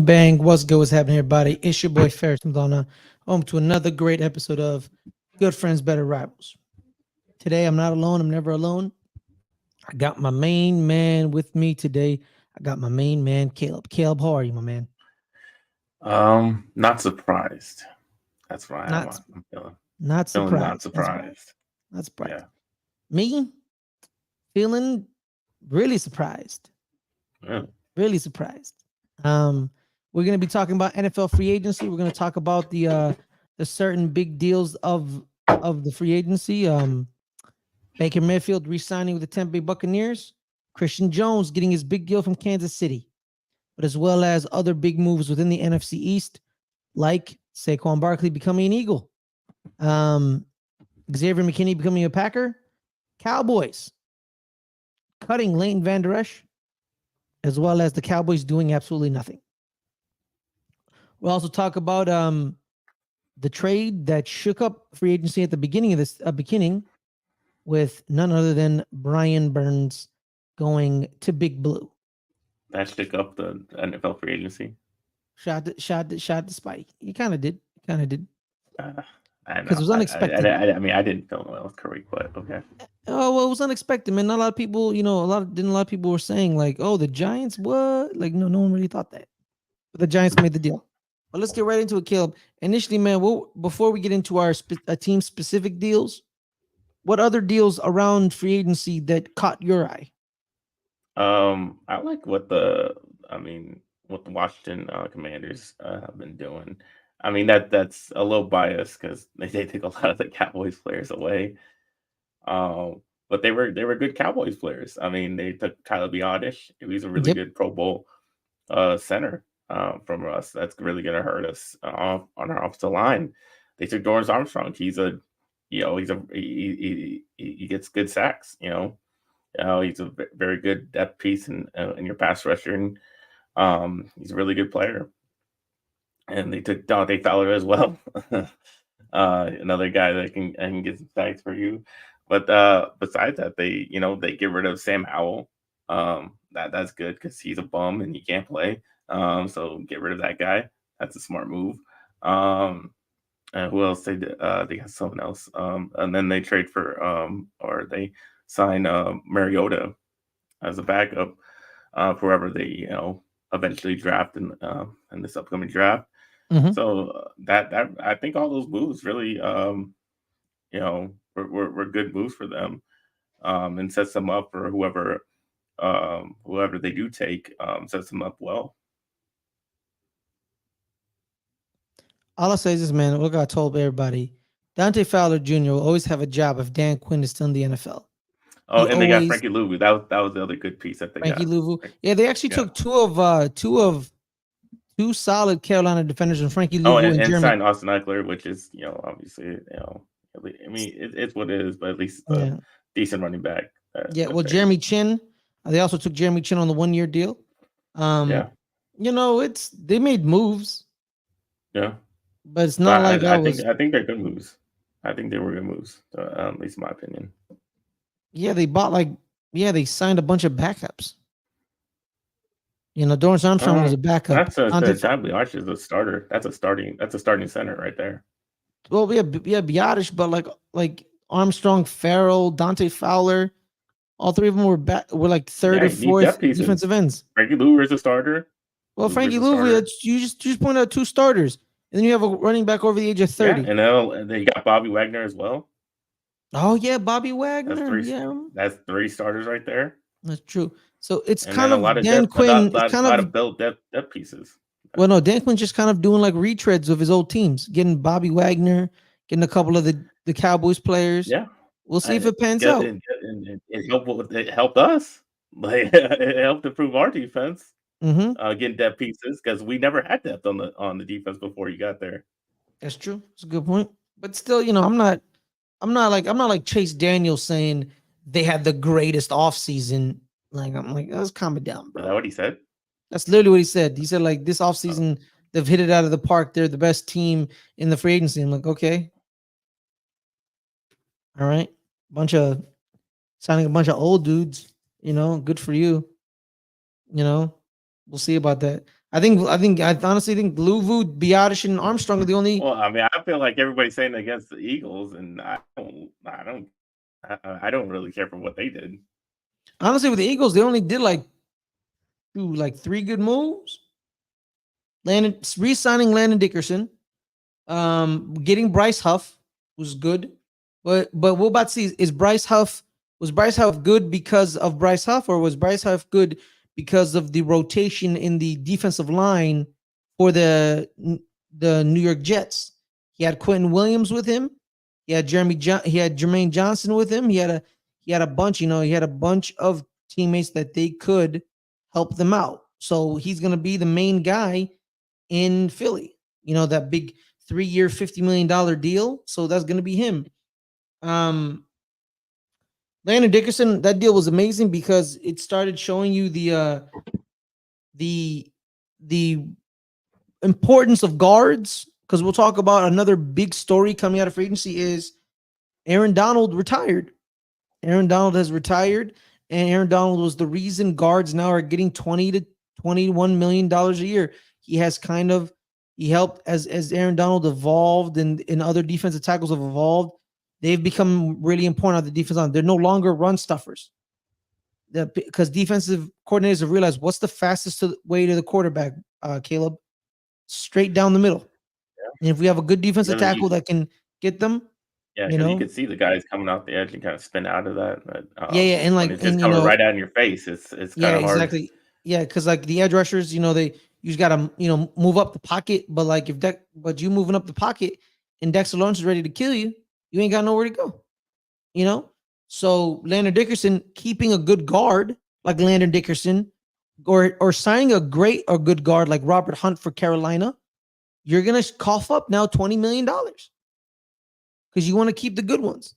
bang. What's good? What's happening, everybody? It's your boy Ferris Muthana, home to another great episode of Good Friends, Better Rivals. Today, I'm not alone. I'm never alone. I got my main man with me today. I got my main man, Caleb. Caleb, how are you, my man? Not surprised. That's what I am. Not, I'm feeling not not surprised. That's right. surprised. Not surprised. Yeah. Me, feeling really surprised. Yeah. Really surprised. Um, we're gonna be talking about NFL free agency. We're gonna talk about the certain big deals of the free agency. Baker Mayfield re-signing with the Tampa Bay Buccaneers. Christian Jones getting his big deal from Kansas City, but as well as other big moves within the NFC East, like Saquon Barkley becoming an Eagle, um, Xavier McKinney becoming a Packer, Cowboys cutting Leighton Vander Esch, as well as the Cowboys doing absolutely nothing. We'll also talk about the trade that shook up free agency at the beginning of this beginning with none other than Brian Burns going to Big Blue. That shook up the NFL free agency. Shot the spike. He kind of did. Kind of did. Uh, I Because it know. was unexpected. I mean, I didn't feel that was correct, but okay. Oh well, it was unexpected, man. Not a lot of people, a lot of people were saying like, "Oh, the Giants, what?" Like, no one really thought that, but the Giants made the deal. But let's get right into it, Caleb. Initially, man, before we get into our team specific deals, what other deals around free agency that caught your eye? I like what the Washington Commanders have been doing. I mean that's a little biased because they take a lot of the Cowboys players away. But they were good Cowboys players. I mean, they took Tyler Biotish. He's a really Yep. good Pro Bowl center from us. That's really going to hurt us on our offensive line. They took Dorrance Armstrong. He gets good sacks. He's a very good depth piece in your pass rusher, and he's a really good player. And they took Dante Fowler as well, another guy that can get some sacks for you. But besides that, they get rid of Sam Howell. That's good because he's a bum and he can't play. So get rid of that guy. That's a smart move. And who else they got someone else. And then they trade for or they sign Mariota as a backup whoever they eventually draft in this upcoming draft. Mm-hmm. So that I think all those moves really were good moves for them, and sets them up for whoever they do take, sets them up well. All I say is this, man. Look, I told everybody, Dante Fowler Jr. will always have a job if Dan Quinn is still in the NFL. Oh, He and they got always Frankie Louvu. That was the other good piece that they Frankie got. Louvu. Yeah, they actually Yeah. took two solid Carolina defenders, and Frankie Oh, Louvu and and Jeremy. sign Austin Eckler, which is obviously I mean it's what it is, but at least a Yeah, decent running back. yeah. That Well, trade. Jeremy Chin. They also took Jeremy Chin on the 1 year deal. Um, Yeah, they made moves, yeah. but it's But not like I was. I think they're good moves. I think they were good moves, at least in my opinion. Yeah, they bought they signed a bunch of backups. Dorrance Armstrong was a backup. That's John Arch is a starter. That's a starting center right there. Well, yeah, Biotish, but like Armstrong, Farrell, Dante Fowler, all three of them were like third Yeah, or you need fourth depth pieces. defensive ends. Frankie Louver is a starter. Well, Louver's Frankie a Louvu, starter. you just pointed out two starters, and then you have a running back over the age of Yeah, 30. and they got Bobby Wagner as well. Oh yeah, Bobby That's Wagner. three. Yeah, That's three starters right there. that's true. So it's And then kind a of lot of Dan depth, Quinn. It's kind lot of of built depth pieces. well, no, Dan Quinn's just kind of doing like retreads of his old teams, getting Bobby Wagner, getting a couple of the Cowboys players. Yeah, We'll see if it pans out. it helped us. Like it helped improve our defense. Mm-hmm. Getting depth pieces because we never had depth on the defense before you got there. That's true. That's a good point. But still, I'm not like Chase Daniels saying they had the greatest offseason. Like I'm like, let's calm it down, Is that bro. what he said? That's literally what he said. He said like this Oh, offseason they've hit it out of the park. They're the best team in the free agency. I'm like, okay, all right. Bunch of signing a bunch of old dudes, good for you. You know, we'll see about that. I honestly think Luvu, Biotish, and Armstrong are the only. Well, I mean, I feel like everybody's saying against the Eagles, and I don't really care for what they did. Honestly, with the Eagles, they only did like 3 good moves. Re-signing Landon Dickerson, getting Bryce Huff was good, but we're about to see is Bryce Huff was Bryce Huff good because of Bryce Huff, or was Bryce Huff good because of the rotation in the defensive line for the New York Jets? He had Quentin Williams with him. He had Jermaine Johnson with him. He had a bunch. He had a bunch of teammates that they could help them out. So he's going to be the main guy in Philly. That big 3-year, $50 million deal. So that's going to be him. Landon Dickerson, that deal was amazing because it started showing you the importance of guards. Because we'll talk about another big story coming out of free agency is Aaron Donald retired. Aaron Donald has retired, and Aaron Donald was the reason guards now are getting $20 to $21 million a year. He helped as Aaron Donald evolved and other defensive tackles have evolved. They've become really important on the defense line. They're no longer run stuffers. Because defensive coordinators have realized what's the fastest way to the quarterback, Caleb? Straight down the middle. Yeah. And if we have a good defensive tackle that can get them, yeah, because you could see the guys coming off the edge and kind of spin out of that. But, and when it's just coming right out in your face, it's kind of hard. Exactly. Yeah, because like the edge rushers, you just gotta move up the pocket, but like but you moving up the pocket and Dexter Lawrence is ready to kill you, you ain't got nowhere to go. So Landon Dickerson keeping a good guard like Landon Dickerson, or signing a great or good guard like Robert Hunt for Carolina, you're gonna cough up now $20 million because you want to keep the good ones,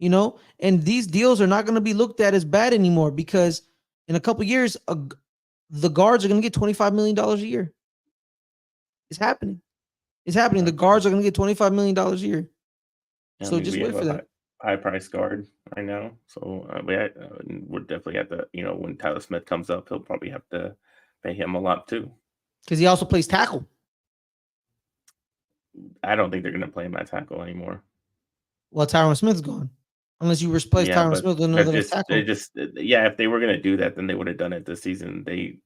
and these deals are not going to be looked at as bad anymore because in a couple years, the guards are going to get $25 million a year. It's happening. The guards are going to get $25 million a year. Yeah, so just wait for that. High price guard right now. So we're definitely at the, when Tyler Smith comes up, he'll probably have to pay him a lot too. Because he also plays tackle. I don't think they're going to play him at tackle anymore. Well, Tyron Smith's gone. Unless you replace Tyron Smith with another tackle. If they were going to do that, then they would have done it this season. They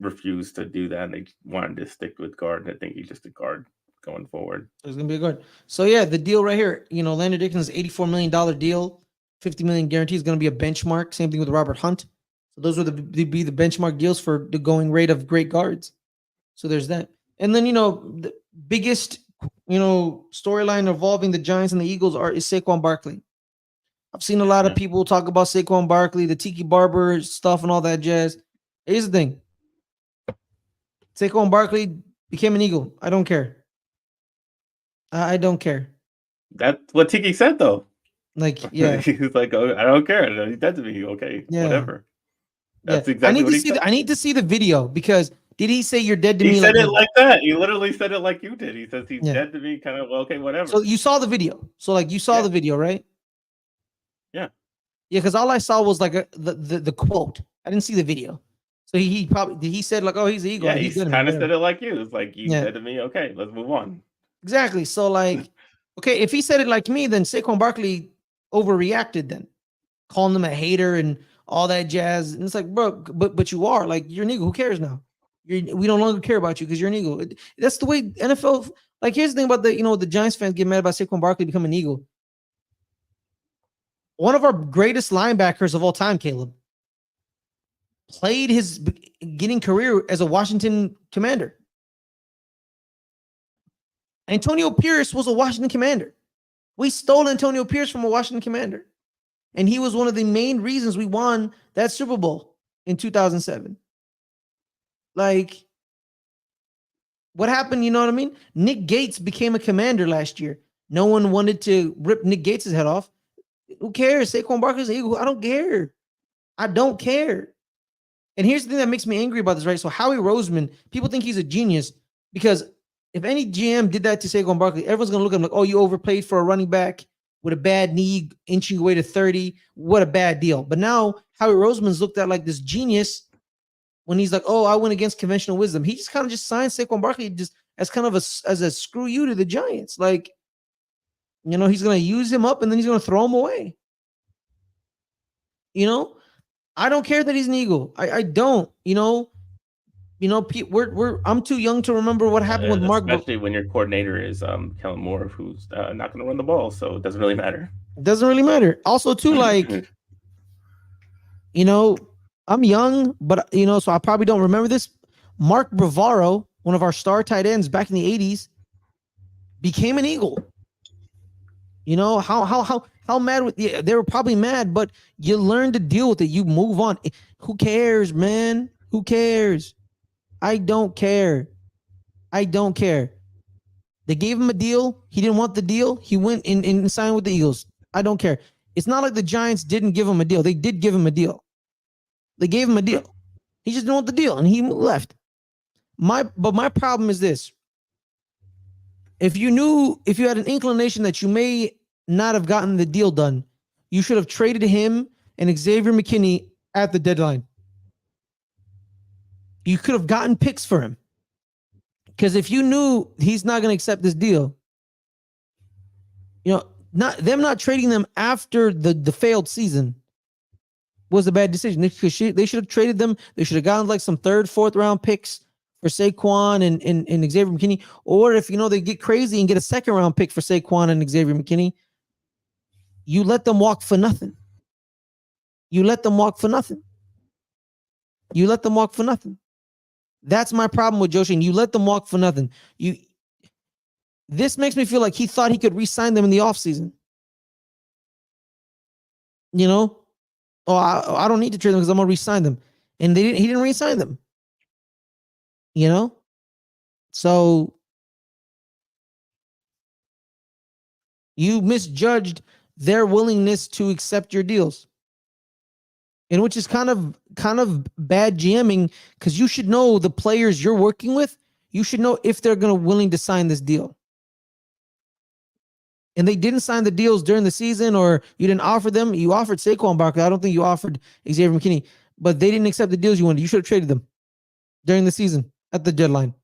refused to do that. They wanted to stick with guard. I think he's just a guard going forward. There's going to be a guard. So, yeah, the deal right here, Landon Dickerson's $84 million deal, $50 million guarantee is going to be a benchmark. Same thing with Robert Hunt. So those are the benchmark deals for the going rate of great guards. So there's that. And then, the biggest, storyline involving the Giants and the Eagles is Saquon Barkley. I've seen a lot of people talk about Saquon Barkley, the Tiki Barber stuff and all that jazz. Here's the thing. Saquon Barkley became an Eagle. I don't care. I don't care. That's what Tiki said, though. Like, yeah. He was like, oh, I don't care. He's dead to me. Okay, whatever. That's exactly what he said. I need to see the video because did he say you're dead to me? He said it like that. He literally said it like you did. He says he's dead to me, kind of, okay, whatever. So you saw the video. So you saw the video, right? Yeah. Yeah, because all I saw was like the quote. I didn't see the video. So he said like, oh, he's the Eagle. Yeah, he kind of said it like you. It's like, you said to me, okay, let's move on. Exactly. So like, okay, if he said it like me, then Saquon Barkley overreacted then, calling him a hater and all that jazz. And it's like, bro, but you are like, you're an Eagle. Who cares now? We no longer care about you because you're an Eagle. That's the way NFL. Like, here's the thing about the Giants fans get mad about Saquon Barkley becoming an Eagle. One of our greatest linebackers of all time, Caleb, played his beginning career as a Washington Commander. Antonio Pierce was a Washington Commander. We stole Antonio Pierce from a Washington Commander. And he was one of the main reasons we won that Super Bowl in 2007. Like, what happened? You know what I mean? Nick Gates became a Commander last year. No one wanted to rip Nick Gates' head off. Who cares? Saquon Barkley's an Eagle. I don't care. I don't care. And here's the thing that makes me angry about this, right? So Howie Roseman, people think he's a genius because if any GM did that to Saquon Barkley, everyone's going to look at him like, oh, you overpaid for a running back with a bad knee, inching away to 30. What a bad deal. But now Howie Roseman's looked at like this genius when he's like, "Oh, I went against conventional wisdom." He just kind of just signed Saquon Barkley just as kind of as a screw you to the Giants. Like, he's gonna use him up and then he's gonna throw him away. I don't care that he's an Eagle. I don't. I'm too young to remember what happened with Mark. Especially when your coordinator is Kellen Moore, who's not going to run the ball, so it doesn't really matter. It doesn't really matter. Also, too, like, I'm young, but so I probably don't remember this. Mark Bavaro, one of our star tight ends back in the 80s, became an Eagle. How mad they were probably mad, but you learn to deal with it. You move on. Who cares, man? Who cares? I don't care. I don't care. They gave him a deal. He didn't want the deal. He went and signed with the Eagles. I don't care. It's not like the Giants didn't give him a deal. They did give him a deal. They gave him a deal. He just didn't want the deal, and he left. But my problem is this. If you had an inclination that you may not have gotten the deal done, you should have traded him and Xavier McKinney at the deadline. You could have gotten picks for him. Because if you knew he's not going to accept this deal, not trading them after the failed season was a bad decision. They should have traded them. They should have gotten like some 3rd, 4th round picks for Saquon and Xavier McKinney. Or if they get crazy and get a 2nd round pick for Saquon and Xavier McKinney, you let them walk for nothing. You let them walk for nothing. You let them walk for nothing. That's my problem with Josh. And you let them walk for nothing. This makes me feel like he thought he could re-sign them in the offseason. I don't need to trade them because I'm gonna re-sign them. And he didn't re-sign them. So you misjudged their willingness to accept your deals. And which is kind of bad GMing, because you should know the players you're working with. You should know if they're willing to sign this deal. And they didn't sign the deals during the season, or you didn't offer them. You offered Saquon Barkley. I don't think you offered Xavier McKinney, but they didn't accept the deals you wanted. You should have traded them during the season at the deadline,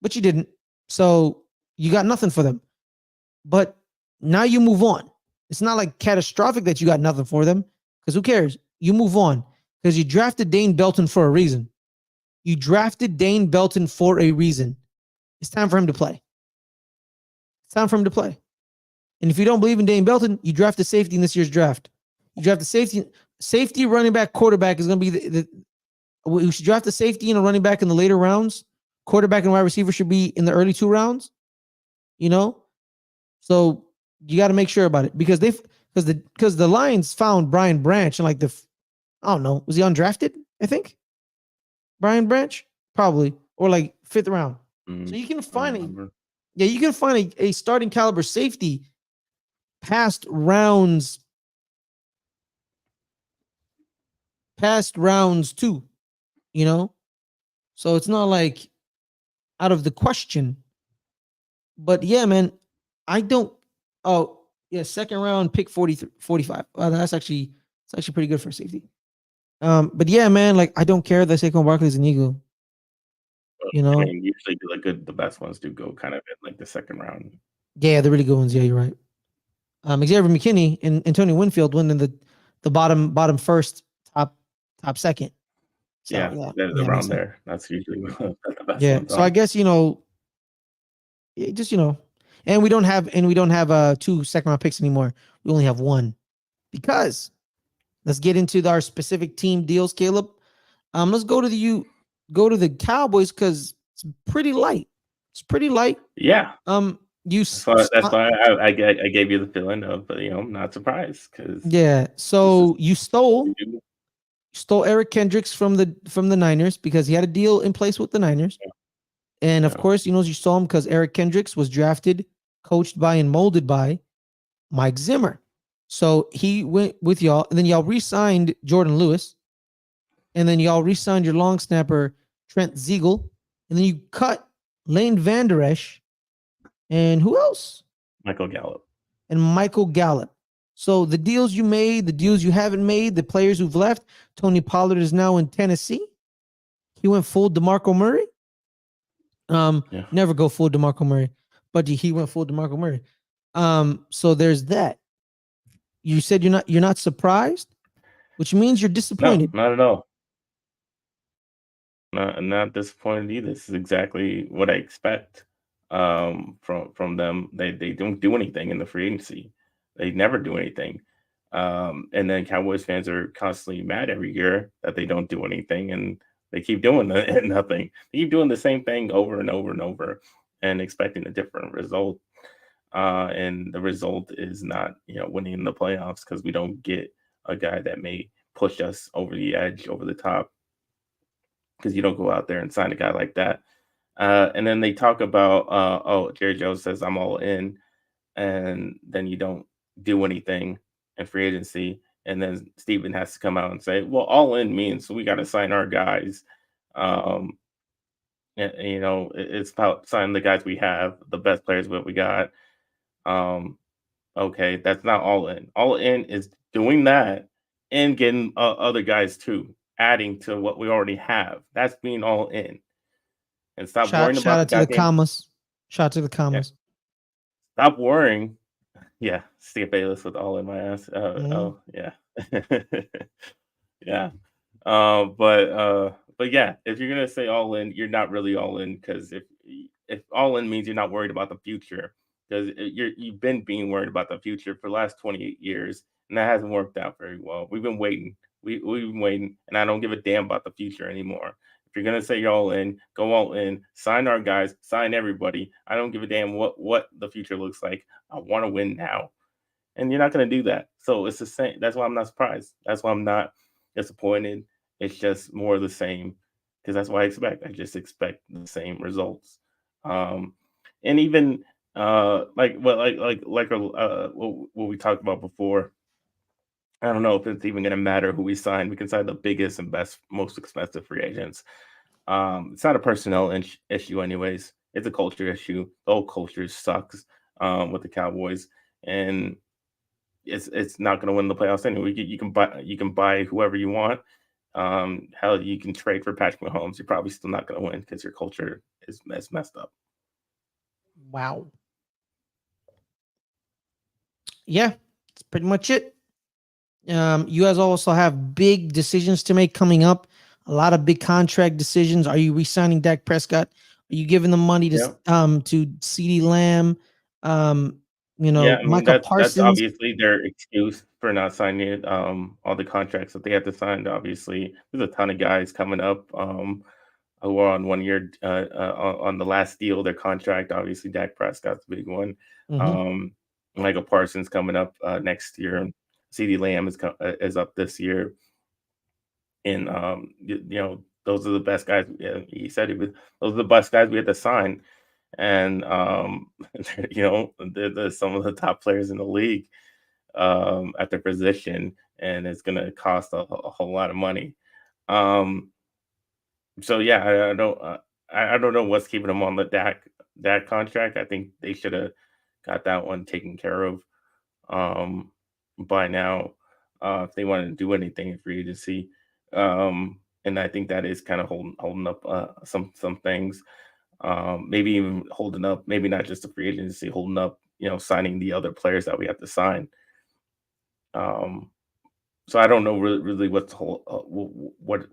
but you didn't. So you got nothing for them. But now you move on. It's not like catastrophic that you got nothing for them, because who cares? You move on because you drafted Dane Belton for a reason. You drafted Dane Belton for a reason. It's time for him to play. It's time for him to play. And if you don't believe in Dane Belton, you draft a safety in this year's draft. You draft a safety, running back, quarterback is going to be we should draft a safety and a running back in the later rounds. Quarterback and wide receiver should be in the early 2 rounds. So you got to make sure about it, because the Lions found Brian Branch and I don't know, was he undrafted? I think Brian Branch, probably, or like 5th round. So you can find a starting caliber safety past rounds 2, so it's not like out of the question. But yeah, man, I don't. Oh yeah, 2nd round pick 45. That's actually pretty good for a safety. But yeah, man, like I don't care that Saquon Barkley is an Eagle. Usually the best ones do go kind of in like the 2nd round. Yeah, the really good ones. Yeah, you're right. Xavier McKinney and Tony Winfield went in the bottom 1st, top 2nd. So, around there. That's usually the best. Yeah, so I guess and we don't have 2 2nd round picks anymore. We only have 1, because let's get into our specific team deals, Caleb. Let's go to the Cowboys, because it's pretty light. It's pretty light. Yeah. That's why I gave you the feeling of I'm not surprised, because So you stole Eric Kendricks from the Niners, because he had a deal in place with the Niners, and of course you saw him because Eric Kendricks was drafted, coached by, and molded by Mike Zimmer. So he went with y'all, and then y'all re-signed Jordan Lewis, and then y'all re-signed your long snapper Trent Ziegel, and then you cut Lane Vander Esch. And who else? Michael Gallup. So the deals you made, the deals you haven't made, the players who've left. Tony Pollard is now in Tennessee. He went full DeMarco Murray. Yeah. Never go full DeMarco Murray, but he went full DeMarco Murray. So there's that. You said you're not surprised, which means you're No, disappointed. not at all. Not disappointed either. This is exactly what I expect from them. They don't do anything in the free agency. They never do anything. And then Cowboys fans are constantly mad every year that they don't do anything, and they keep doing nothing. They keep doing the same thing over and over and over, and expecting a different result. And the result is not, winning in the playoffs because we don't get a guy that may push us over the edge, over the top, because you don't go out there and sign a guy like that. And then they talk about, Jerry Jones says, I'm all in. And then you don't do anything in free agency. And then Steven has to come out and say, well, all in means we got to sign our guys. Um, it's about signing the guys we have, the best players that we got. Um, okay, that's not all in. All in is doing that and getting other guys too, adding to what we already have. That's being all in. And stop worrying Shout about the out to the goddamn. commas. Shout out to the Yeah, commas. stop worrying. Yeah, Steve Bayless with all in my ass. Mhm. Oh yeah, yeah. But yeah, if you're gonna say all in, you're not really all in, because if all in means you're not worried about the future, because you've been being worried about the future for the last 28 years, and that hasn't worked out very well. We've been waiting. We've been waiting, and I don't give a damn about the future anymore. If you're gonna say you're all in, go all in. Sign our guys. Sign everybody. I don't give a damn what the future looks like. I want to win now, and you're not going to do that. So it's the same. That's why I'm not surprised. That's why I'm not disappointed. It's just more of the same, because that's what I expect. I just expect the same results. Um, and even what we talked about before. I don't know if it's even going to matter who we sign. We can sign the biggest and best, most expensive free agents. It's not a personnel issue, anyways. It's a culture issue. The whole culture sucks with the Cowboys, and it's not going to win the playoffs anyway. You can buy whoever you want. Hell, you can trade for Patrick Mahomes. You're probably still not going to win because your culture is messed up. Wow. Yeah, that's pretty much it. You guys also have big decisions to make coming up. A lot of big contract decisions. Are you re-signing Dak Prescott? Are you giving them money Yeah, to CeeDee Lamb? Um, yeah. I mean, Micah that's Parsons. obviously their excuse for not signing it. All the contracts that they have to sign. Obviously, there's a ton of guys coming up. Who are on 1 year on the last deal of their contract. Obviously, Dak Prescott's a big one. Mhm. Um, Michael Parsons coming up next year. CeeDee Lamb is up this year, and those are the best guys. Yeah, he said those are the best guys we had to sign, and they're some of the top players in the league at their position, and it's going to cost a whole lot of money. Um, So yeah, I don't know what's keeping them on the Dak contract. I think they should have got that one taken care of um, by now if they wanted to do anything in free agency. And I think that is kind of holding up some things. Maybe even holding up, maybe not just the free agency, holding up, signing the other players that we have to sign. Um, so I don't know really what's the whole what,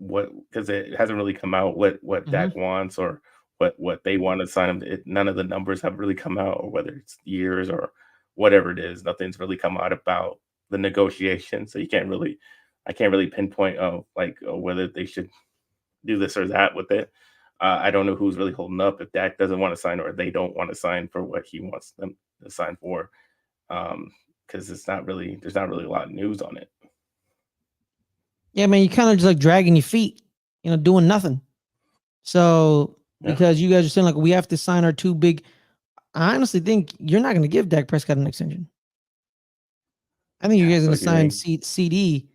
because it hasn't really come out what Dak Mhm. wants, or what they want to sign him. None of the numbers have really come out, or whether it's years or whatever it is. Nothing's really come out about the negotiation. So I can't really pinpoint whether they should do this or that with it. I don't know who's really holding up, if Dak doesn't want to sign or they don't want to sign for what he wants them to sign for. Because there's not really a lot of news on it. Yeah, man, you kind of just like dragging your feet, doing nothing. So Yeah, because you guys are saying like we have to sign our two big, I honestly think you're not going to give Dak Prescott an extension. I think you yeah. guys are going So to you sign think? CD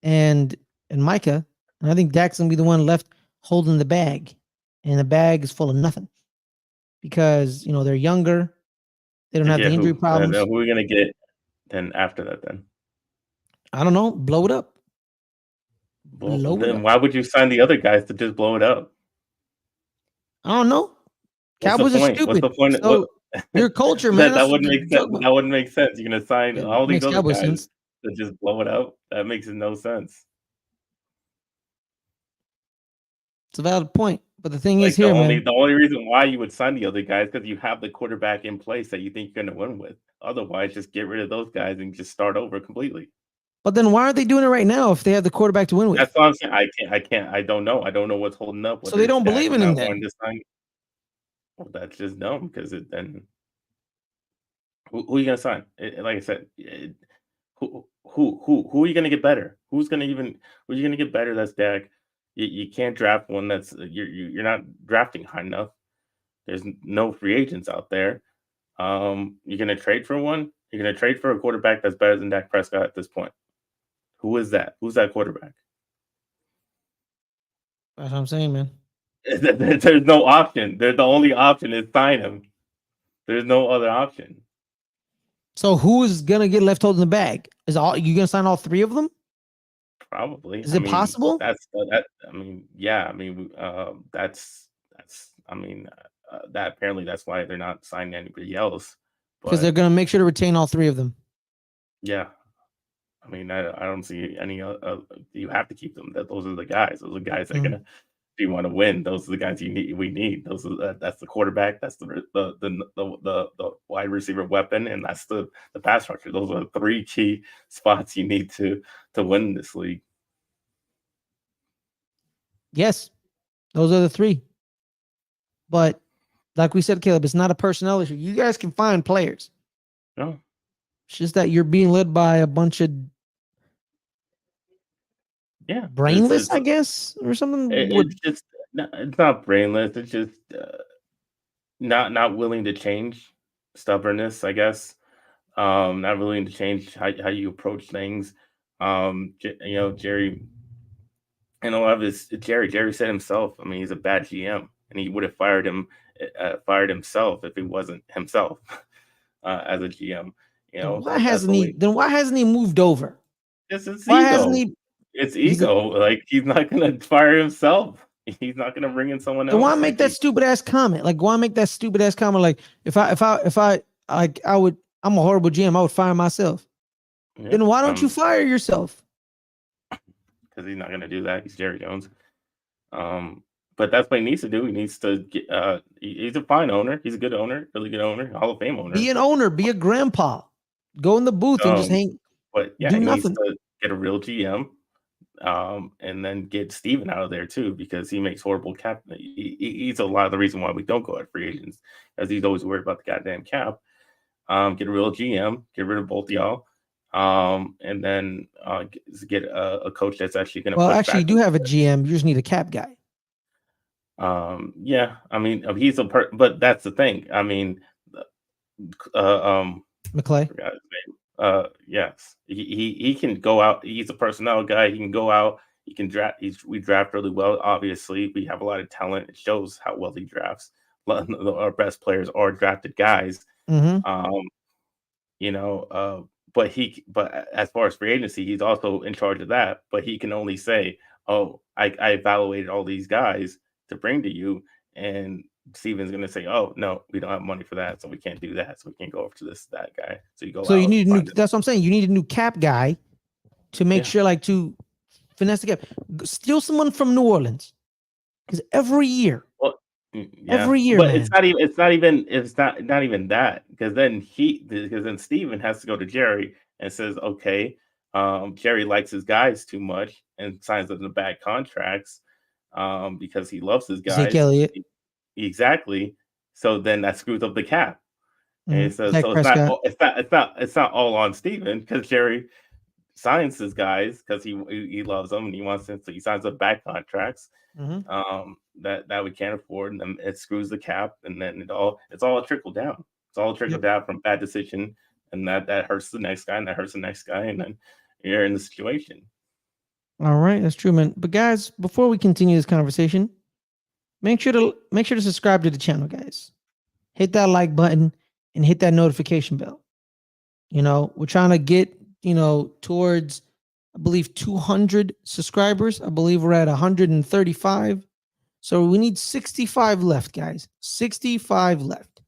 and Micah, and I think Dak's going to be the one left holding the bag, and the bag is full of nothing because they're younger, they don't To have get the injury who? And problems. who are we gonna get then after that then? I don't know, blow it up, blow it Then up. why would you sign the other guys to just blow it up? I don't know. What's the Cowboys are point? What's stupid. the point? What So your culture, man. that That's what wouldn't we make sense. talk about. That wouldn't make sense. You're gonna sign It all these makes other Cowboys guys sense. to just blow it out. That makes no sense. It's a valid point. But the thing is Like here, man. the only reason why you would sign the other guys because you have the quarterback in place that you think you're gonna win with. Otherwise, just get rid of those guys and just start over completely. But then why aren't they doing it right now if they have the quarterback to win with? That's what I'm saying. I can't. I don't know. I don't know what's holding up. So Whether they it's don't Dak believe in him not wanting then. to sign. Well, that's just dumb because it then who are you gonna sign? Like I said, who are you gonna get better? Who are you gonna get better? That's Dak. You can't draft one that's you're not drafting high enough. There's no free agents out there. You're gonna trade for one. You're gonna trade for a quarterback that's better than Dak Prescott at this point. Who is that? Who's that quarterback? That's what I'm saying, man. There's no option. The only option is sign him. There's no other option. So who is gonna get left holding the bag? Is all you gonna sign all three of them? Probably. Is I it mean, possible? that's that. I mean, yeah. I mean, that's. I mean, that apparently that's why they're not signing anybody else. Because they're But gonna make sure to retain all three of them. yeah, I mean, I don't see any. You have to keep them. That those are the guys. Those are the guys that are Mhm. gonna. If you want to win, those are the guys you need. We need. That's the quarterback. That's the wide receiver weapon, and that's the pass rusher. Those are the three key spots you need to win this league. Yes, those are the three. But like we said, Caleb, it's not a personnel issue. You guys can find players. No, It's just that you're being led by a bunch of yeah, brainless, I guess, or something. it's just it's not brainless. It's just not willing to change, stubbornness, I guess. Not willing to change how you approach things. Jerry, and a lot of his Jerry. Jerry said himself. I mean, he's a bad GM, and he would have fired himself if he wasn't himself as a GM. Then why That's hasn't the he? way. Then why hasn't he moved over? It's Why hasn't ego. he? It's He's a, ego. Like he's not gonna fire himself. He's not gonna bring in someone then why else. make that stupid ass comment? Like why make that stupid ass comment? Like if I like I would I'm a horrible GM. I would fire myself. Yeah, Then why don't you fire yourself? because he's not gonna do that. He's Jerry Jones. But that's what he needs to do. He needs to get. He's a fine owner. He's a good owner, really good owner, Hall of Fame owner. Be an owner. Be a grandpa. Go in the booth and just hang. But yeah, Do he needs nothing. to get a real GM, and then get Steven out of there too because he makes horrible cap. He's a lot of the reason why we don't go at free agents, as he's always worried about the goddamn cap. Get a real GM, get rid of both y'all, and then get a coach that's actually going to. Well, actually, you do have a GM. You just need a cap guy. Yeah, I mean, but that's the thing. I mean, McClay. forgot his name. Yes, he can go out. He's a personnel guy. He can go out. He can draft. We draft really well. Obviously, we have a lot of talent. It shows how well he drafts. Our best players are drafted guys. Mm-hmm. But as far as free agency, he's also in charge of that. But he can only say, "Oh, I evaluated all these guys to bring to you," and Steven's going to say, "Oh, no, we don't have money for that, so we can't do that. So we can't go over to that guy." So you go. So out you need a new. find That's what I'm saying. You need a new cap guy to make sure, like, to finesse the cap. Steal someone from New Orleans because every year, Well, yeah, every year, but man. it's not even that because then Steven has to go to Jerry and says, "Okay, Jerry likes his guys too much and signs them to bad contracts because he loves his Zeke guys." Elliott. Exactly. So then that screws up the cap. And so, Dak so Prescott. it's not all on Steven because Jerry signs his guys because he loves them and he wants them, so he signs up bad contracts that we can't afford, and then it screws the cap, and then it's all a trickle down. It's all a trickle down from bad decision, and that hurts the next guy, and that hurts the next guy, and then you're in the situation. All right, that's true, man. But guys, before we continue this conversation, make sure to subscribe to the channel, guys. Hit that like button and hit that notification bell. We're trying to get towards, I believe, 200 subscribers. I believe we're at 135. So we need 65 left, guys. 65 left.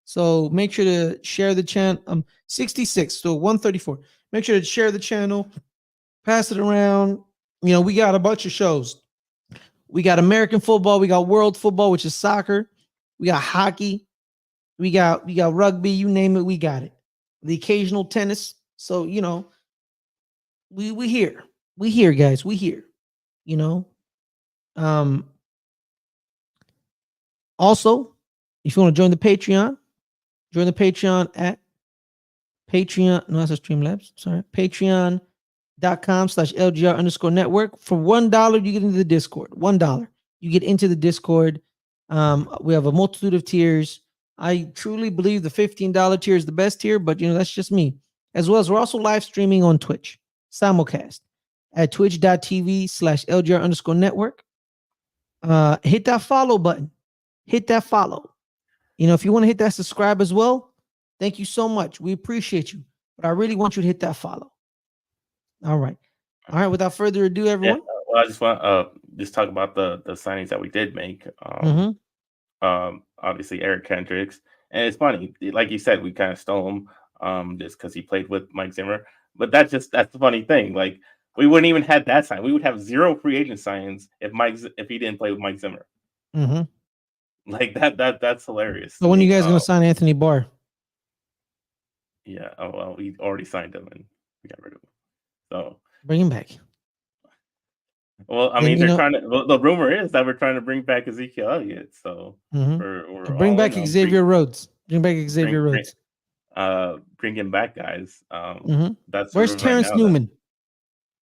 So make sure to share the channel. 66, so 134. Make sure to share the channel, pass it around. You know, we got a bunch of shows. We got American football, we got world football, which is soccer. We got hockey. We got rugby, you name it, we got it. The occasional tennis. So, you know, we here. We here, guys. We here. You know. Um Also, if you want to join the Patreon at Patreon. No, that's a Streamlabs. Sorry. Patreon.com/LGR_network. For $1, you get into the Discord. $1. You get into the Discord. We have a multitude of tiers. I truly believe the $15 tier is the best tier, but you know, that's just me. As well as we're also live streaming on Twitch, simulcast at twitch.tv/LGR_network. Hit that follow button. Hit that follow. You know, if you want to hit that subscribe as well, thank you so much. We appreciate you. But I really want you to hit that follow. All right. All right. Without further ado, everyone. Yeah, well, I just want just talk about the signings that we did make. Obviously Eric Kendricks, and it's funny, like you said, we kind of stole him just because he played with Mike Zimmer. But that's the funny thing. Like we wouldn't even have that sign. We would have 0 free agent signings if he didn't play with Mike Zimmer. Like that's hilarious. So when are you guys gonna sign Anthony Barr? Yeah. Oh well, we already signed him and we got rid of him. So bring him back. Well, I mean, they're trying to. Well, the rumor is that we're trying to bring back Ezekiel Elliott. So we're bring back Xavier Rhodes. Bring back Xavier Rhodes. Bring him back, guys. That's where's Terrence Newman?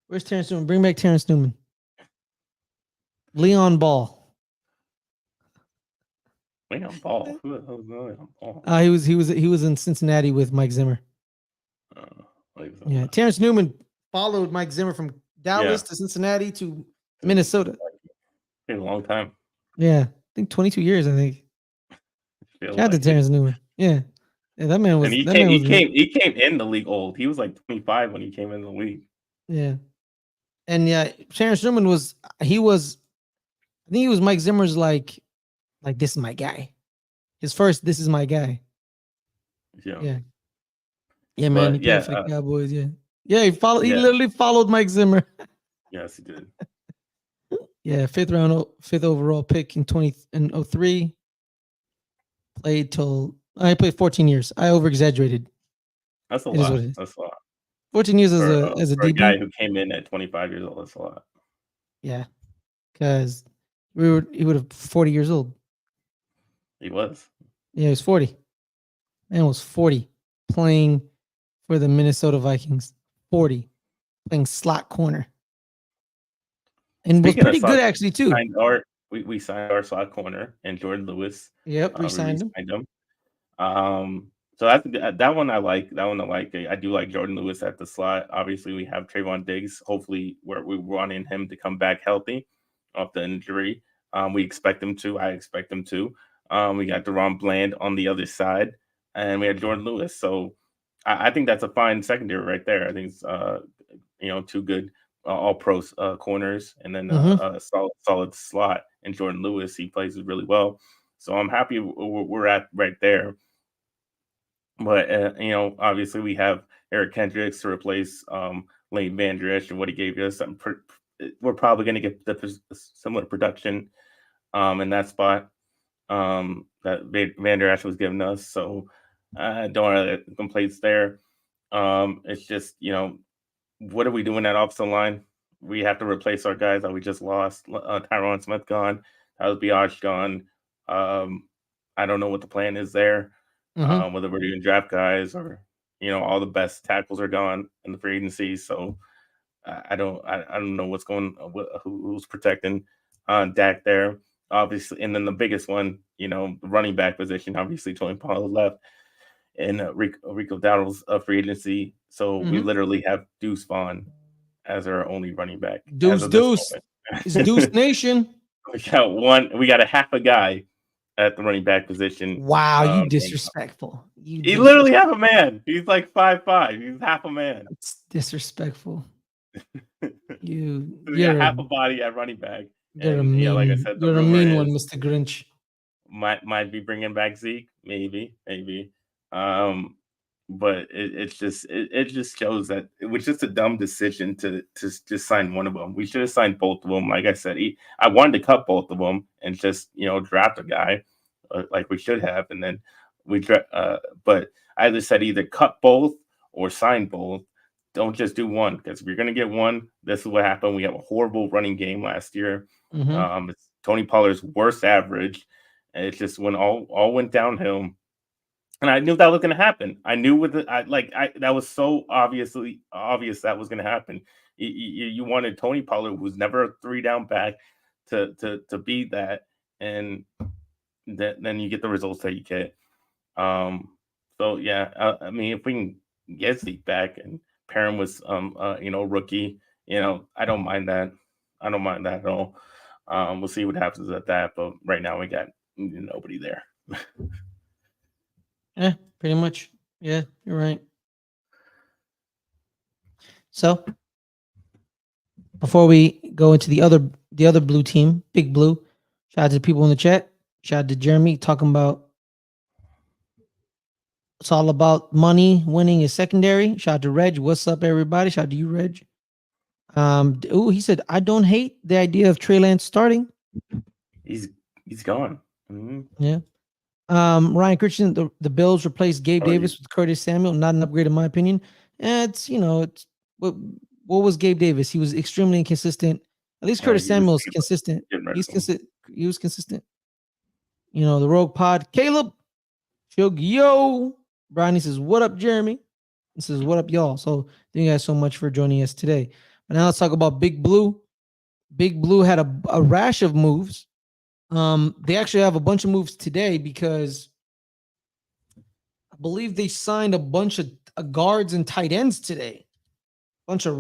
Where's Terrence Newman? Bring back Terrence Newman. Leon Ball. Leon Ball. Who the hell is Leon Ball? He was in Cincinnati with Mike Zimmer. Yeah, Terrence Newman followed Mike Zimmer from Dallas to Cincinnati to Minnesota. A long time. Yeah, I think 22 years. I think. Shout out to Terrence Newman. Yeah, that man was. And he came in the league old. He was like 25 when he came in the league. Yeah, and yeah, Terrence Newman was. I think he was Mike Zimmer's like this is my guy. His first, this is my guy. Yeah, man. He played for the Cowboys. Yeah. He followed. He literally followed Mike Zimmer. Yes, he did. Yeah, fifth overall pick in 2003. Played 14 years. I over exaggerated. That's a lot. That's a lot. 14 years as a DB. Guy who came in at 25 years old. That's a lot. Yeah, because he would have 40 years old. He was. Yeah, he was 40. Man was 40 playing for the Minnesota Vikings. 40 playing slot corner. And was pretty good actually too. We signed our slot corner and Jordan Lewis. Yep, we signed him. So that one I like. I do like Jordan Lewis at the slot. Obviously, we have Trayvon Diggs. Hopefully, we're wanting him to come back healthy off the injury. We expect him to. I expect him to. We got Deron Bland on the other side, and we had Jordan Lewis. So I think that's a fine secondary right there. I think it's two good all pro corners, and then a solid slot. And Jordan Lewis, he plays really well. So I'm happy we're at right there. But obviously we have Eric Kendricks to replace Leighton Vander Esch and what he gave us. We're probably going to get the similar production in that spot that Vander Esch was giving us. So I don't have any complaints there. It's just what are we doing at offensive line? We have to replace our guys that we just lost. Tyron Smith gone. Tyler Biage gone. I don't know what the plan is there. Whether we're doing draft guys or all the best tackles are gone in the free agency. So I don't know what's going who's protecting Dak there. Obviously, and then the biggest one, the running back position. Obviously, Tony Pollard left, and Rico Dowdle's free agency. So we literally have Deuce Vaughn as our only running back. Deuce. It's Deuce Nation. We got a half a guy at the running back position. Wow, you disrespectful. He literally half a man. He's like 5'5". He's half a man. It's disrespectful. You're half a body at running back, And yeah, like I said, the You're a rumor mean one, is Mr. Grinch. might be bringing back Zeke, maybe. Um, but it just shows that it was just a dumb decision to just sign one of them. We should have signed both of them. Like I said, I wanted to cut both of them and just draft a guy like we should have, and then but I just said either cut both or sign both. Don't just do one, because if you're gonna get one, this is what happened. We have a horrible running game last year. Mm-hmm. It's Tony Pollard's worst average, and it just went all went downhill. And I knew that was going to happen. I knew that was so obviously obvious that was going to happen. You wanted Tony Pollard, who's never a 3-down back, to be that, and then you get the results that you get. So yeah, I mean, if we can get Zeke back and pair him with rookie, I don't mind that. I don't mind that at all. We'll see what happens at that, but right now we got nobody there. Yeah, pretty much. Yeah, you're right. So before we go into the other blue team, Big Blue, shout out to the people in the chat. Shout out to Jeremy talking about it's all about money. Winning is secondary. Shout out to Reg. What's up, everybody? Shout out to you, Reg. He said, I don't hate the idea of Trey Lance starting. He's gone. Mm-hmm. Yeah. Ryan Christian, the Bills replaced Gabe Davis with Curtis Samuel. Not an upgrade in my opinion. And it's what was Gabe Davis? He was extremely inconsistent. At least Curtis Samuel is consistent. He was consistent. The Rogue Pod. Caleb, yo. Brian says, what up, Jeremy? He says, what up, y'all? So thank you guys so much for joining us today. But now let's talk about Big Blue. Big Blue had a rash of moves. They actually have a bunch of moves today because I believe they signed a bunch of guards and tight ends today. Bunch of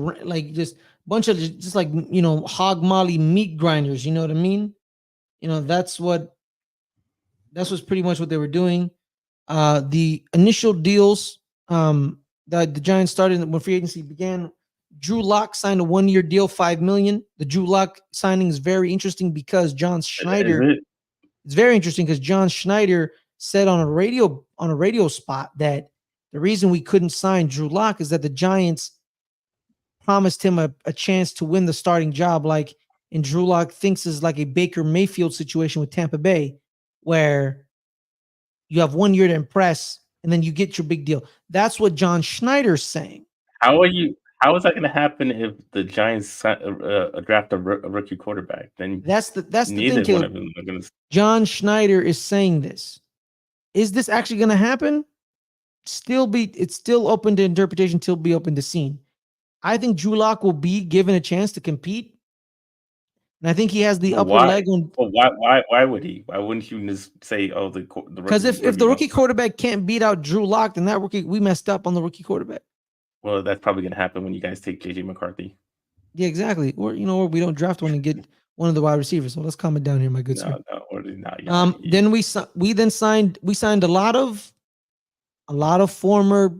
hog molly meat grinders. You know what I mean? That's what's pretty much what they were doing. The initial deals that the Giants started when free agency began. Drew Lock signed a 1-year deal, $5 million. The Drew Lock signing is very interesting because John Schneider. It's very interesting because John Schneider said on a radio spot that the reason we couldn't sign Drew Lock is that the Giants promised him a chance to win the starting job, like in Drew Lock thinks is like a Baker Mayfield situation with Tampa Bay, where you have 1 year to impress and then you get your big deal. That's what John Schneider's saying. How is that going to happen if the Giants draft a rookie quarterback? Then that's the thing, Caleb. John Schneider is saying this. Is this actually going to happen? It's still open to interpretation, still be open to seeing. I think Drew Lock will be given a chance to compete. And I think he has the upper leg on. Well, why would he? Why wouldn't you just say, oh, the because if the rookie quarterback can't beat out Drew Lock, then that rookie, we messed up on the rookie quarterback. Well, that's probably going to happen when you guys take JJ McCarthy. Yeah, exactly. Or we don't draft one and get one of the wide receivers. So let's calm it down here, my good sir. Then we signed a lot of former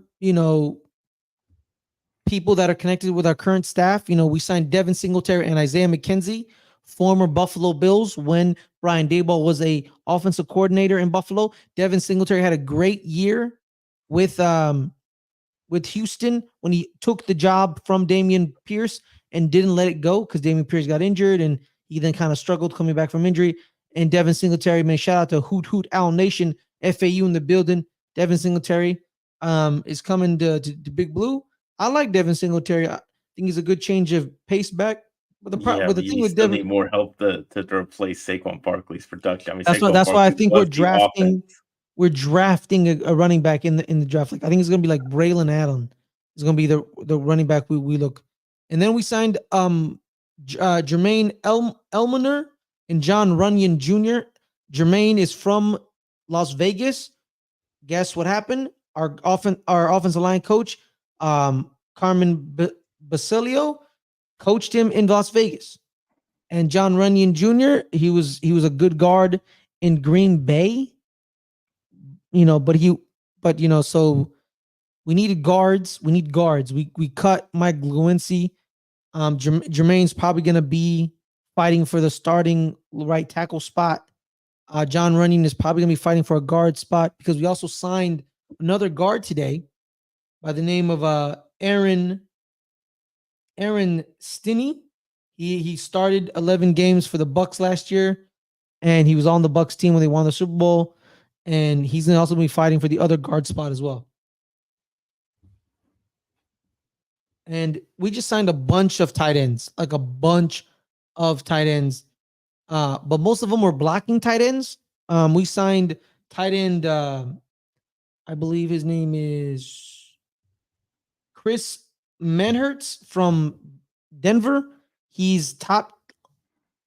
people that are connected with our current staff. We signed Devin Singletary and Isaiah McKenzie, former Buffalo Bills when Brian Daboll was a offensive coordinator in Buffalo. Devin Singletary had a great year with Houston when he took the job from Dameon Pierce and didn't let it go because Dameon Pierce got injured and he then kind of struggled coming back from injury. And Devin Singletary, man, shout out to Hoot Hoot Owl Nation, FAU in the building. Devin Singletary is coming to Big Blue. I like Devin Singletary. I think he's a good change of pace back. But the thing with Devin, need more help to replace Saquon Barkley's production. I mean, that's why I think we're drafting. We're drafting a running back in the draft. Like I think it's gonna be like Braylon Allen. It's gonna be the running back we look. And then we signed Jermaine Elmaner and John Runyon Jr. Jermaine is from Las Vegas. Guess what happened? Our offensive line coach, Carmen Basilio, coached him in Las Vegas. And John Runyon Jr., he was a good guard in Green Bay. So we needed guards. We need guards. We cut Mike Lewinsky. Jermaine's probably gonna be fighting for the starting right tackle spot. John Runyon is probably going to be fighting for a guard spot because we also signed another guard today by the name of Aaron Stinney. He started 11 games for the Bucks last year, and he was on the Bucks team when they won the Super Bowl. And he's going to also be fighting for the other guard spot as well. And we just signed a bunch of tight ends, like a bunch of tight ends. But most of them were blocking tight ends. We signed tight end, I believe his name is Chris Manhertz from Denver. He's top,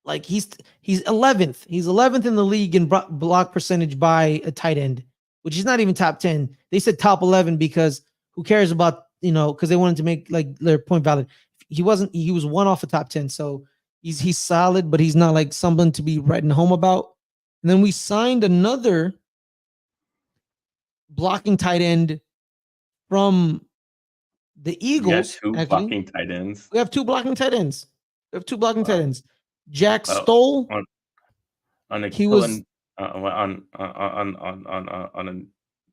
like he's 11th. He's 11th in the league in block percentage by a tight end, which is not even top 10. They said top 11 because who cares about, because they wanted to make like their point valid. He wasn't. He was one off a top 10, so he's solid, but he's not like someone to be writing home about. And then we signed another blocking tight end from the Eagles. Two blocking tight ends. We have two blocking tight ends. Tight ends. Jack Stoll. On a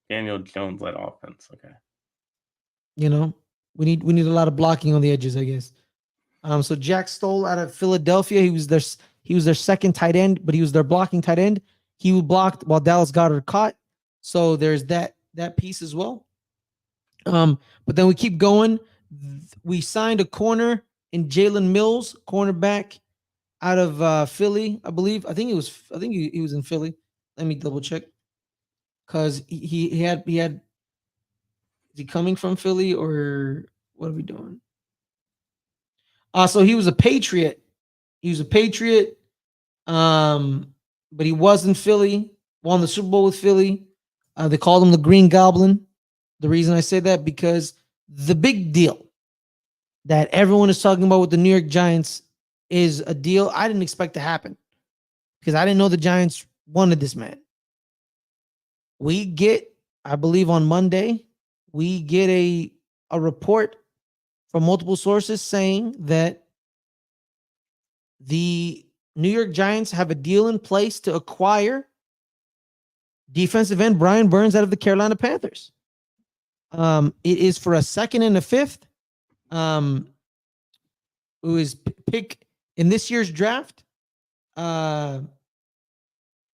Daniel Jones led offense. Okay. We need a lot of blocking on the edges, I guess. So Jack Stoll out of Philadelphia, he was their second tight end, but he was their blocking tight end. He blocked while Dallas Goedert caught. So there's that piece as well. But then we keep going. We signed a corner in Jalen Mills, cornerback out of Philly, I believe. I think he was in Philly. Let me double check. Because he had is he coming from Philly or what are we doing? So he was a Patriot. But he was in Philly, won the Super Bowl with Philly. They called him the Green Goblin. The reason I say that because the big deal that everyone is talking about with the New York Giants is a deal I didn't expect to happen because I didn't know the Giants wanted this man. We get, I believe on Monday, we get a report from multiple sources saying that the New York Giants have a deal in place to acquire defensive end Brian Burns out of the Carolina Panthers. It is for a second and a fifth. Who is pick in this year's draft.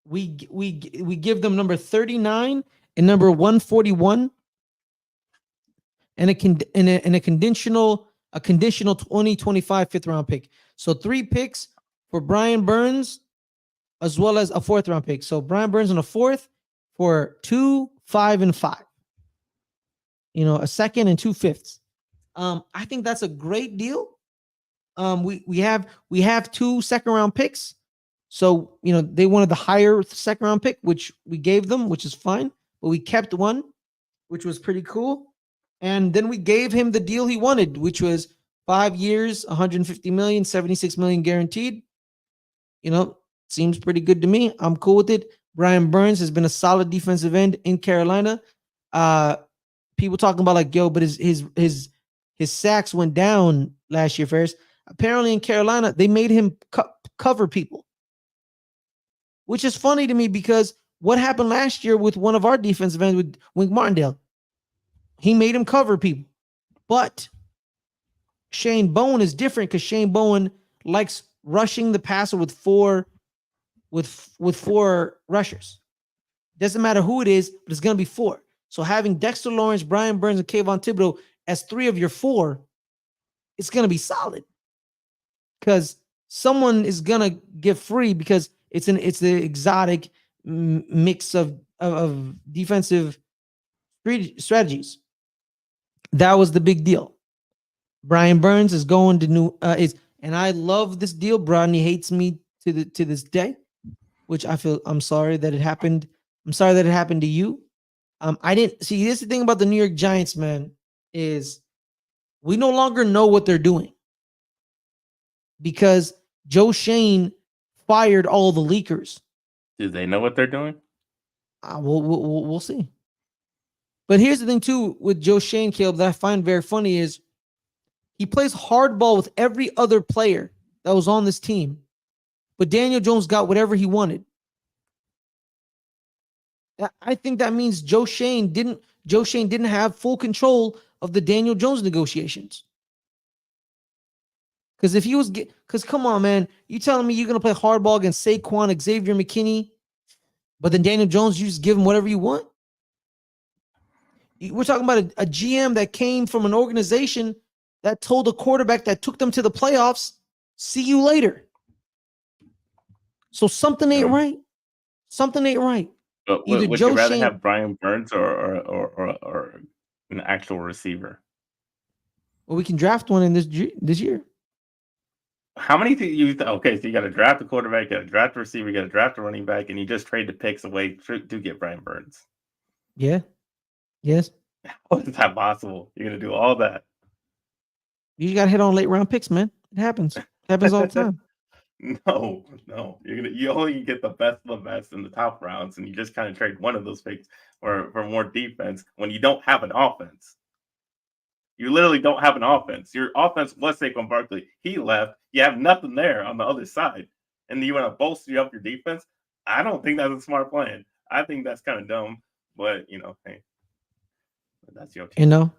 We give them number 39 and number 141, and a conditional 2025 fifth round pick. So 3 picks for Brian Burns, as well as a 4th round pick. So Brian Burns on a 4th for 2, 5, and 5. A second and 2 fifths. I think that's a great deal. We have 2 second round picks. So, they wanted the higher second round pick, which we gave them, which is fine. But we kept one, which was pretty cool. And then we gave him the deal he wanted, which was 5 years, 150 million, 76 million guaranteed. Seems pretty good to me. I'm cool with it. Brian Burns has been a solid defensive end in Carolina. People talking about like, but his sacks went down last year, Ferris. Apparently in Carolina, they made him cover people, which is funny to me because what happened last year with one of our defensive ends with Wink Martindale? He made him cover people. But Shane Bowen is different because Shane Bowen likes rushing the passer with four rushers. Doesn't matter who it is, but it's going to be 4. So having Dexter Lawrence, Brian Burns, and Kayvon Thibodeau as 3 of your 4, it's going to be solid. Because someone is going to get free because it's the exotic mix of defensive strategies. That was the big deal. Brian Burns is going to and I love this deal. Brodney hates me to this day, which I'm sorry that it happened. I'm sorry that it happened to you. I didn't see. This is the thing about the New York Giants, man, is we no longer know what they're doing because Joe Shane fired all the leakers. Do they know what they're doing? We'll see. But here's the thing too with Joe Shane, Caleb, that I find very funny is he plays hardball with every other player that was on this team, but Daniel Jones got whatever he wanted. I think that means Joe Shane didn't have full control of the Daniel Jones negotiations. Because if he was, because come on, man, you telling me you're gonna play hardball against Saquon, Xavier McKinney, but then Daniel Jones, you just give him whatever you want? We're talking about a GM that came from an organization that told a quarterback that took them to the playoffs, "See you later." So something ain't right. Something ain't right. But Either would you Joe rather Shane, have Brian Burns or an actual receiver? well, we can draft one in this year. How many okay, so you got to draft a quarterback, you got to draft a receiver, you got to draft a running back, and you just trade the picks away to get Brian Burns. Yeah. Yes. How is that possible? You're going to do all that? You got to hit on late round picks, man. It happens. It happens all the time. No. You only get the best of the best in the top rounds, and you just kind of trade one of those picks for more defense when you don't have an offense. You literally don't have an offense. Your offense was Saquon Barkley. He left. You have nothing there on the other side, and you want to bolster up your defense. I don't think that's a smart plan. I think that's kind of dumb. But hey, that's your team.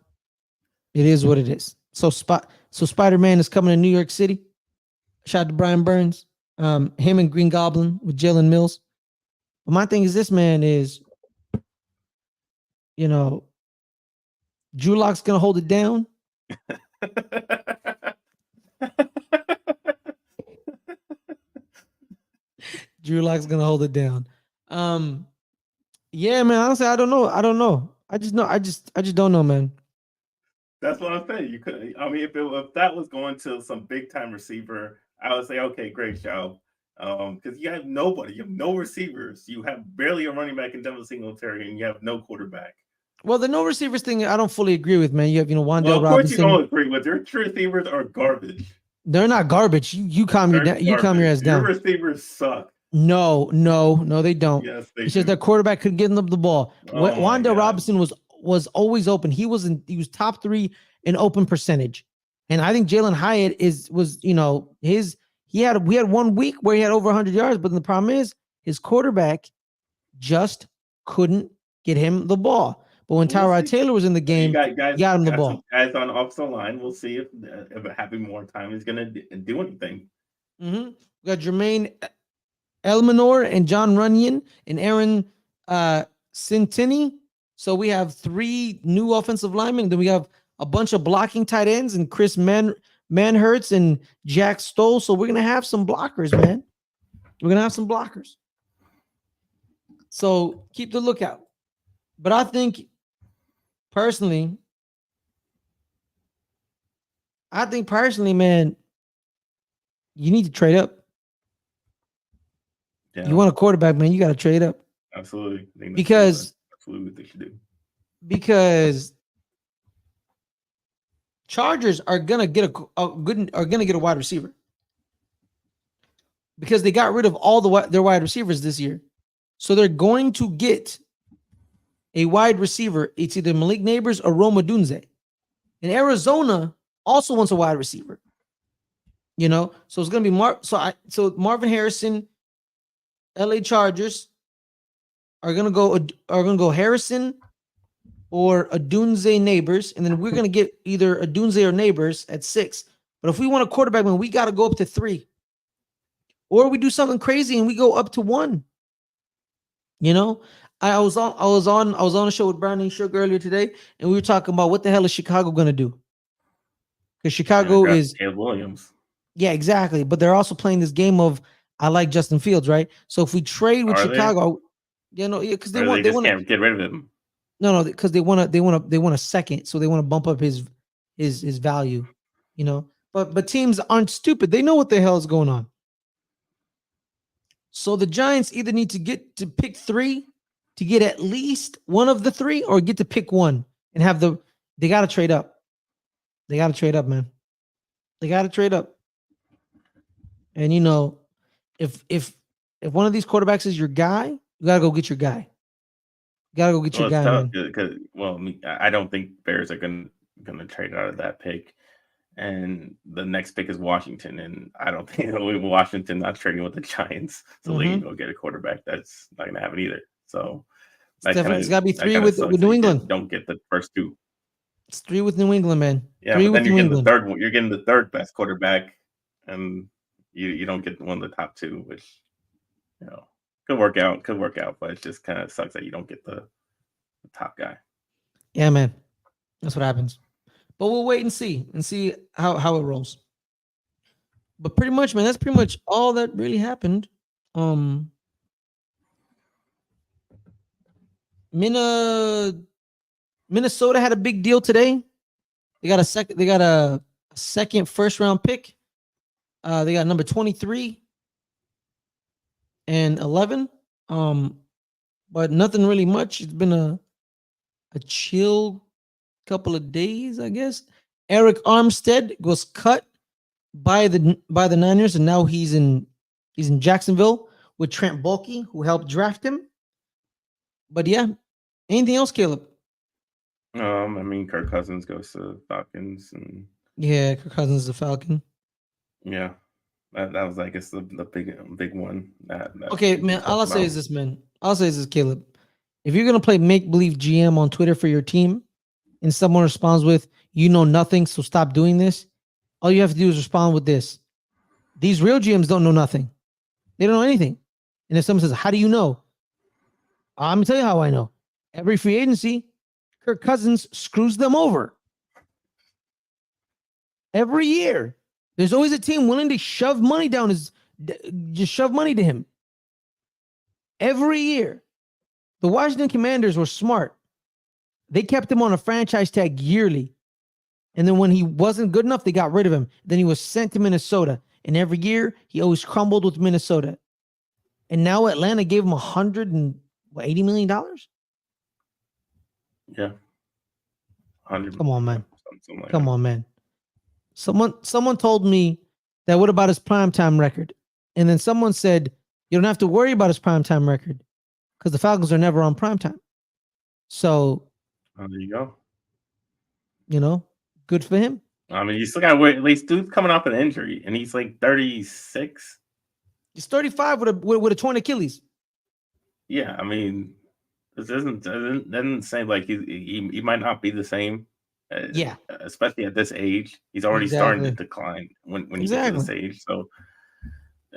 It is what it is. So Spider-Man is coming to New York City. Shout out to Brian Burns. Him and Green Goblin with Jalen Mills. But my thing is this, man, is Drew Lock's gonna hold it down. Drew Lock's gonna hold it down. Yeah, man. Honestly, I don't know. I just don't know, man. That's what I'm saying. You could. I mean, if that was going to some big time receiver, I would say, okay, great show. Because you have nobody. You have no receivers. You have barely a running back in Devin Singletary, and you have no quarterback. Well, the no receivers thing, I don't fully agree with, man. You have, Wandale Robinson. Of course, Robinson. you don't agree with. Your receivers are garbage. They're not garbage. You calm your ass down. Your receivers suck. No, they don't. Yes, they it's do. Just their quarterback could give them the ball. Oh Wandale Robinson was always open. He was top 3 in open percentage, and I think Jalen Hyatt we had 1 week where he had over 100 yards, but the problem is his quarterback just couldn't get him the ball. But when Tyrod Taylor was in the game, he got him the ball. Guys on offensive line, we'll see if having more time is going to do anything. Mm-hmm. We got Jermaine Elmanor and John Runyon and Aaron Cintini. So we have 3 new offensive linemen. And then we have a bunch of blocking tight ends and Chris Manhertz and Jack Stoll. So we're going to have some blockers, man. We're going to have some blockers. So keep the lookout. But I think personally, man, you need to trade up. Yeah. You want a quarterback, man, you got to trade up. Absolutely. Because absolutely what they should do. Because Chargers are gonna get a wide receiver because they got rid of all their wide receivers this year, so they're going to get a wide receiver. It's either Malik Neighbors or Rome Odunze. And Arizona also wants a wide receiver. So it's gonna be Marvin Harrison. LA Chargers are gonna go Harrison or Odunze Neighbors, and then we're gonna get either Odunze or Neighbors at 6. But if we want a quarterback, man, we got to go up to 3, or we do something crazy and we go up to 1. I was on a show with Brownie Shook earlier today, and we were talking about what the hell is Chicago gonna do? Because Chicago is Caleb Williams. Yeah, exactly. But they're also playing this game of I like Justin Fields, right? So if we trade with Chicago, because they want can't get rid of him. No, because they want a second, so they want to bump up his value, But teams aren't stupid; they know what the hell is going on. So the Giants either need to get to pick 3 to get at least one of the 3, or get to pick 1 and have they got to trade up. They got to trade up, man. They got to trade up. And if one of these quarterbacks is your guy, you got to go get your guy. Gotta go get your guy, man. Because I don't think Bears are gonna trade out of that pick, and the next pick is Washington, and I don't think Washington not trading with the Giants so they can Mm-hmm. go get a quarterback. That's not going to happen either. So It's definitely, it's got to be that three kind of with sucks New that England. don't get the first two. It's three with New England, man. Yeah, Three but with then you're New getting the England. third one. You're getting the third best quarterback, and you don't get one of the top two, which could work out. Could work out, but it just kind of sucks that you don't get the top guy. Yeah, man. That's what happens. But we'll wait and see how it rolls. But pretty much, man, that's pretty much all that really happened. Minnesota had a big deal today. They got a second first round pick. They got number 23 and 11. But nothing really much. It's been a chill couple of days, I guess. Eric Armstead was cut by the Niners, and now he's in Jacksonville with Trent Baalke, who helped draft him. But yeah, anything else, Caleb? I mean, Kirk Cousins goes to Falcons, and Yeah, Kirk Cousins is a Falcon. yeah, that was, I guess, the big one. That Okay, man. All I'll say is this, man. I'll say is this, Caleb. If you're gonna play make believe GM on Twitter for your team, and someone responds with "You know nothing, so stop doing this," all you have to do is respond with this: These real GMs don't know nothing. They don't know anything. And if someone says, "How do you know?" I'm gonna tell you how I know. Every free agency, Kirk Cousins screws them over. Every year, there's always a team willing to shove money down just shove money to him. Every year, the Washington Commanders were smart. They kept him on a franchise tag yearly. And then when he wasn't good enough, they got rid of him. Then he was sent to Minnesota. And every year, he always crumbled with Minnesota. And now Atlanta gave him $180 million. Yeah, 100. Come on, man. Like Come on, man. Someone told me that what about his primetime record? And then someone said, you don't have to worry about his primetime record because the Falcons are never on primetime. So, there you go. Good for him. I mean, you still got to wait. At least dude's coming off an injury, and he's like 36. He's 35 with a torn Achilles. Yeah, I mean, this doesn't say like he might not be the same. Yeah, especially at this age, he's already starting to decline when you get to this age. So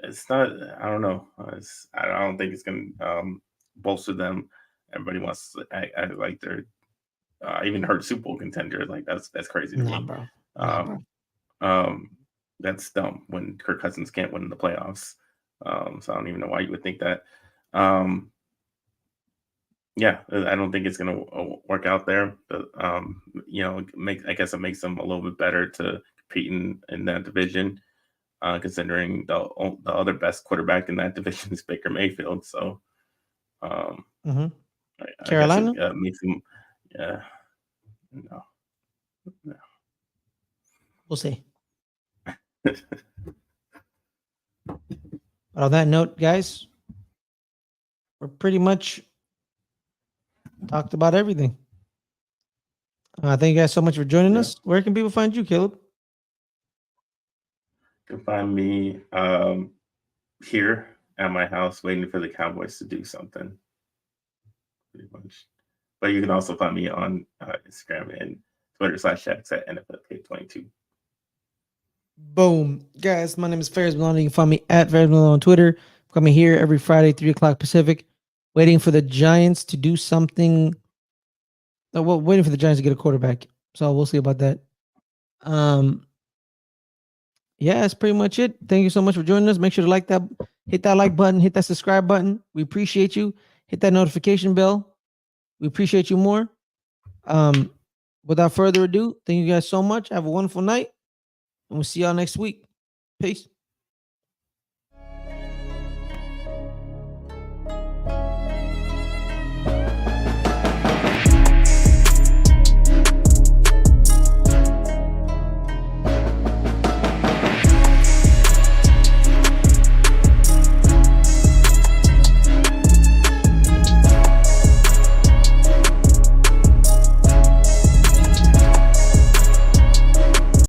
it's not. I don't know. I don't think it's going to bolster them. Everybody wants to act like they're even hurt Super Bowl contender. Like that's crazy to me. Bro. That's dumb when Kirk Cousins can't win in the playoffs. So I don't even know why you would think that. Yeah, I don't think it's going to work out there. But, I guess it makes them a little bit better to compete in that division, considering the other best quarterback in that division is Baker Mayfield. So, Carolina? I guess it makes them, no. We'll see. But on that note, guys, we're pretty much talked about everything. Thank you guys so much for joining us. Where can people find you, Caleb? You can find me here at my house waiting for the Cowboys to do something. Pretty much. But you can also find me on Instagram and Twitter /X at NFLK22. Boom. Guys, my name is Ferris Milano. You can find me at Ferris Milano on Twitter. I'm coming here every Friday, 3 o'clock Pacific, waiting for the Giants to do something. Well, waiting for the Giants to get a quarterback. So we'll see about that. Yeah, that's pretty much it. Thank you so much for joining us. Make sure to hit that like button, hit that subscribe button. We appreciate you. Hit that notification bell. We appreciate you more. Without further ado, thank you guys so much. Have a wonderful night. And we'll see y'all next week. Peace.